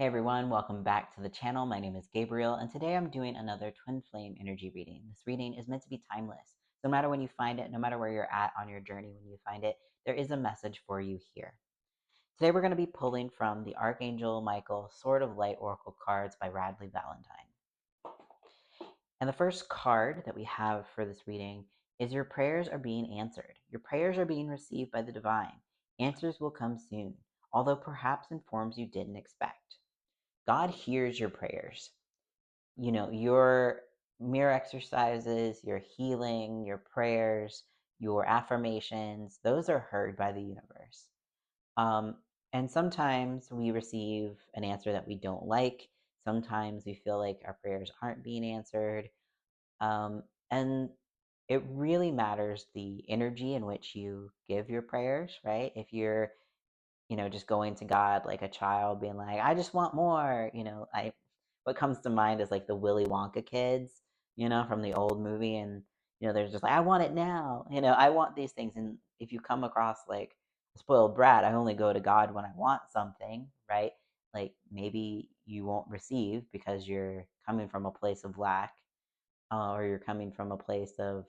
Hey everyone, welcome back to the channel. My name is Gabriel, and today I'm doing another twin flame energy reading. This reading is meant to be timeless. So no matter when you find it, no matter where you're at on your journey when you find it, there is a message for you here. Today we're going to be pulling from the Archangel Michael Sword of Light Oracle cards by Radley Valentine. And the first card that we have for this reading is your prayers are being answered. Your prayers are being received by the divine. Answers will come soon, although perhaps in forms you didn't expect. God hears your prayers. You know, your mirror exercises, your healing, your prayers, your affirmations, those are heard by the universe. Um, and sometimes we receive an answer that we don't like. Sometimes we feel like our prayers aren't being answered. And it really matters the energy in which you give your prayers, right? If you're just going to God like a child, being like, I just want more. What comes to mind is like the Willy Wonka kids, from the old movie. And, they're just like, I want it now. I want these things. And if you come across like a spoiled brat, I only go to God when I want something, right? Like maybe you won't receive because you're coming from a place of lack, or you're coming from a place of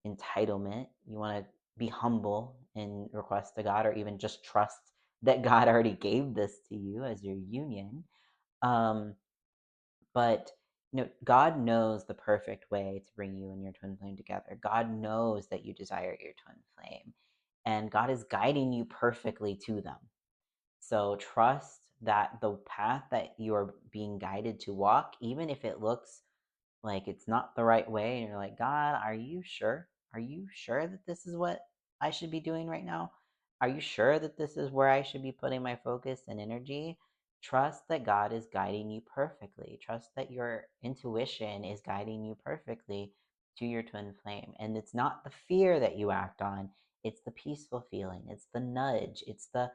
entitlement. You want to be humble in request to God, or even just trust that God already gave this to you as your union. Um, but God knows the perfect way to bring you and your twin flame together. God knows that you desire your twin flame, and God is guiding you perfectly to them. So trust that the path that you are being guided to walk, even if it looks like it's not the right way, and you're like, God, are you sure? Are you sure that this is what I should be doing right now? Are you sure that this is where I should be putting my focus and energy? Trust that God is guiding you perfectly. Trust that your intuition is guiding you perfectly to your twin flame. And it's not the fear that you act on, it's the peaceful feeling, it's the nudge, it's the,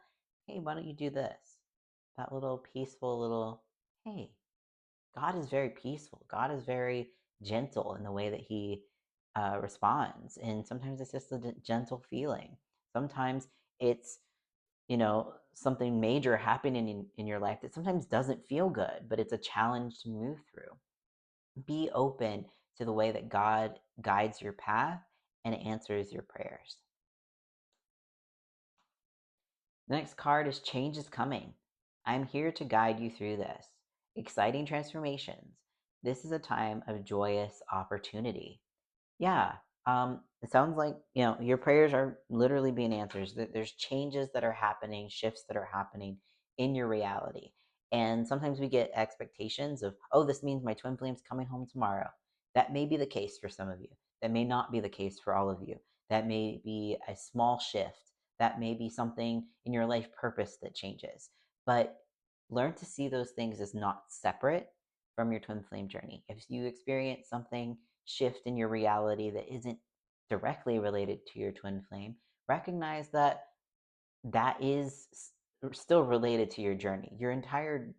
hey, why don't you do this? That little peaceful little, hey, God is very peaceful. God is very gentle in the way that he responds. And sometimes it's just a gentle feeling. Sometimes it's, something major happening in your life that sometimes doesn't feel good, but it's a challenge to move through. Be open to the way that God guides your path and answers your prayers. The next card is Change is Coming. I'm here to guide you through this. Exciting transformations. This is a time of joyous opportunity. Yeah, it sounds like, your prayers are literally being answered. There's changes that are happening, shifts that are happening in your reality. And sometimes we get expectations of, oh, this means my twin flame's coming home tomorrow. That may be the case for some of you. That may not be the case for all of you. That may be a small shift. That may be something in your life purpose that changes. But learn to see those things as not separate from your twin flame journey. If you experience something shift in your reality that isn't directly related to your twin flame, recognize that that is still related to your journey. Your entire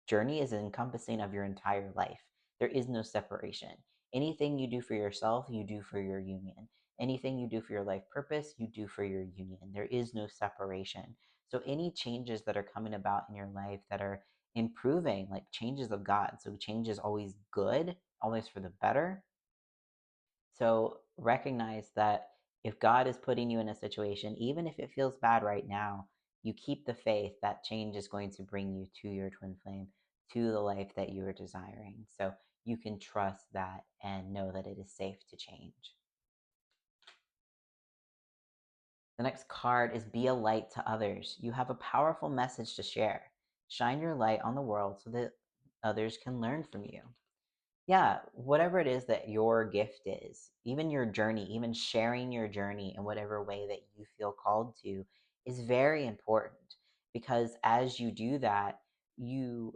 journey is encompassing of your entire life. There is no separation. Anything you do for yourself, you do for your union. Anything you do for your life purpose, you do for your union. There is no separation. So any changes that are coming about in your life that are improving, like changes of God. So change is always good, always for the better. So recognize that if God is putting you in a situation, even if it feels bad right now, you keep the faith that change is going to bring you to your twin flame, to the life that you are desiring. So you can trust that and know that it is safe to change. The next card is Be a Light to Others. You have a powerful message to share. Shine your light on the world so that others can learn from you. Yeah, whatever it is that your gift is, even your journey, even sharing your journey in whatever way that you feel called to is very important, because as you do that, you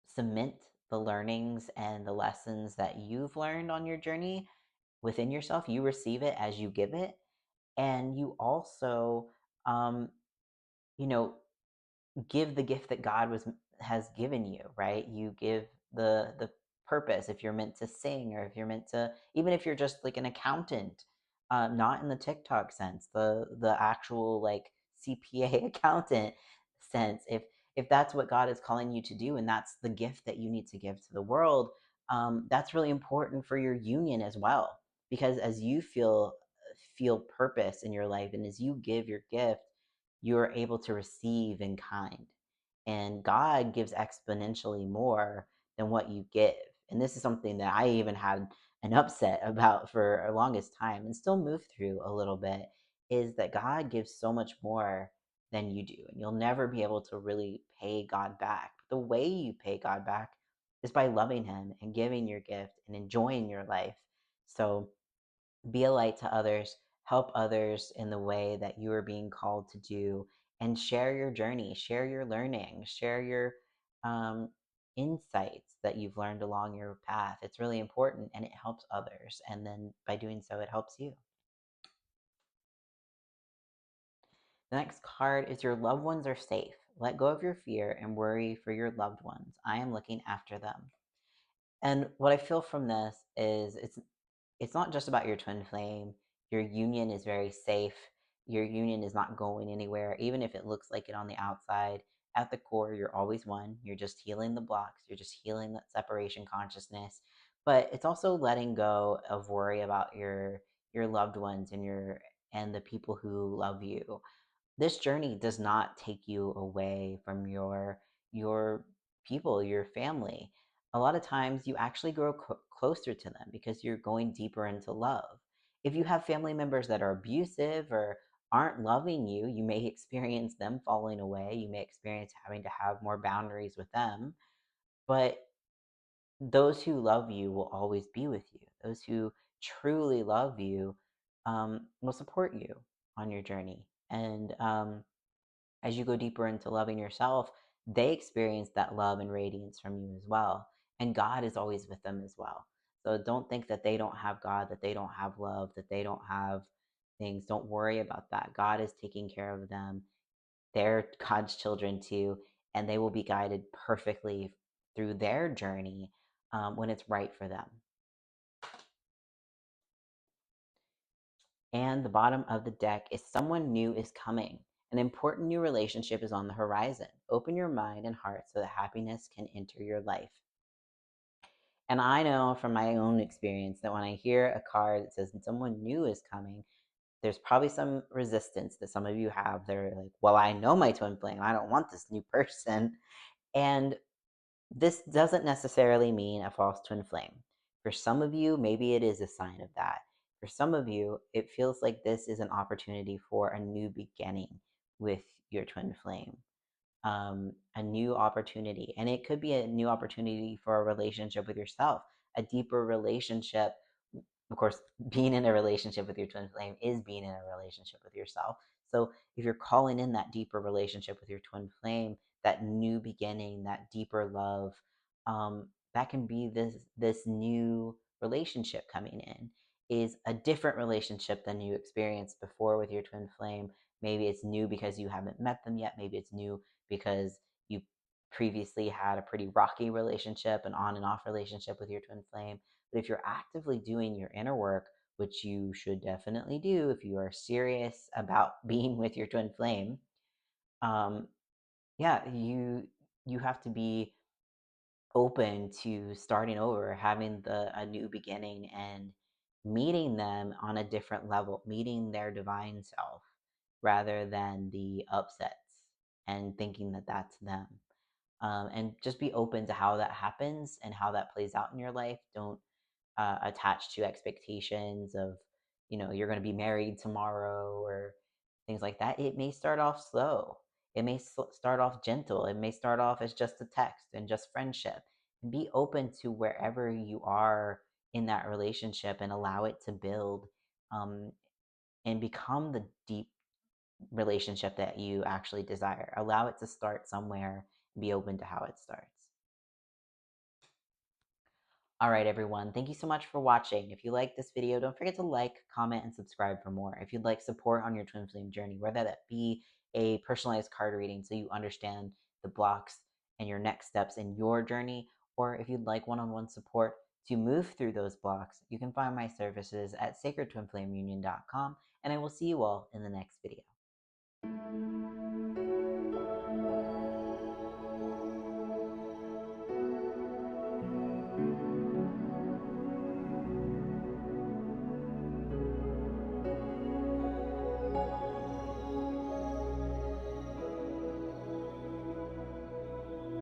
cement the learnings and the lessons that you've learned on your journey within yourself. You receive it as you give it, and you also, um, you know, give the gift that God has given you, right? You give the purpose. If you're meant to sing, or if you're meant to, even if you're just like an accountant, not in the TikTok sense, the actual like CPA accountant sense. if that's what God is calling you to do, and that's the gift that you need to give to the world, that's really important for your union as well. Because as you feel purpose in your life, and as you give your gift, you're able to receive in kind. And God gives exponentially more than what you give. And this is something that I even had an upset about for a longest time and still move through a little bit, is that God gives so much more than you do. And you'll never be able to really pay God back. The way you pay God back is by loving Him and giving your gift and enjoying your life. So be a light to others, help others in the way that you are being called to do, and share your journey, share your learning, share your um, insights that you've learned along your path. It's really important and it helps others. And then by doing so, it helps you. The next card is your loved ones are safe. Let go of your fear and worry for your loved ones. I am looking after them. And what I feel from this is it's not just about your twin flame. Your union is very safe. Your union is not going anywhere, even if it looks like it on the outside. At the core, you're always one. You're just healing the blocks. You're just healing that separation consciousness. But it's also letting go of worry about your loved ones and the people who love you. This journey does not take you away from your people, your family. A lot of times you actually grow closer to them because you're going deeper into love. If you have family members that are abusive or aren't loving you, you may experience them falling away. You may experience having to have more boundaries with them. But those who love you will always be with you. Those who truly love you will support you on your journey. And as you go deeper into loving yourself, they experience that love and radiance from you as well. And God is always with them as well. So don't think that they don't have God, that they don't have love, that they don't have things. Don't worry about that. God is taking care of them. They're God's children too, and they will be guided perfectly through their journey when it's right for them. And the bottom of the deck is someone new is coming. An important new relationship is on the horizon. Open your mind and heart so that happiness can enter your life. And I know from my own experience that when I hear a card that says someone new is coming, there's probably some resistance that some of you have. They're like, well, I know my twin flame. I don't want this new person. And this doesn't necessarily mean a false twin flame. For some of you, maybe it is a sign of that. For some of you, it feels like this is an opportunity for a new beginning with your twin flame, a new opportunity. And it could be a new opportunity for a relationship with yourself, a deeper relationship. Of course, being in a relationship with your twin flame is being in a relationship with yourself. So if you're calling in that deeper relationship with your twin flame, that new beginning, that deeper love, that can be this new relationship coming in, is a different relationship than you experienced before with your twin flame. Maybe it's new because you haven't met them yet. Maybe it's new because you previously had a pretty rocky relationship, an on and off relationship with your twin flame. But if you're actively doing your inner work, which you should definitely do if you are serious about being with your twin flame, um, yeah, you have to be open to starting over, having a new beginning, and meeting them on a different level, meeting their divine self rather than the upsets and thinking that that's them. And just be open to how that happens and how that plays out in your life. Don't attached to expectations of, you're going to be married tomorrow or things like that. It may start off slow. It may start off gentle. It may start off as just a text and just friendship. And be open to wherever you are in that relationship and allow it to build, um, and become the deep relationship that you actually desire. Allow it to start somewhere and be open to how it starts. All right, everyone. Thank you so much for watching. If you like this video, don't forget to like, comment, and subscribe for more. If you'd like support on your twin flame journey, whether that be a personalized card reading so you understand the blocks and your next steps in your journey, or if you'd like one-on-one support to move through those blocks, you can find my services at SacredTwinFlameUnion.com, and I will see you all in the next video.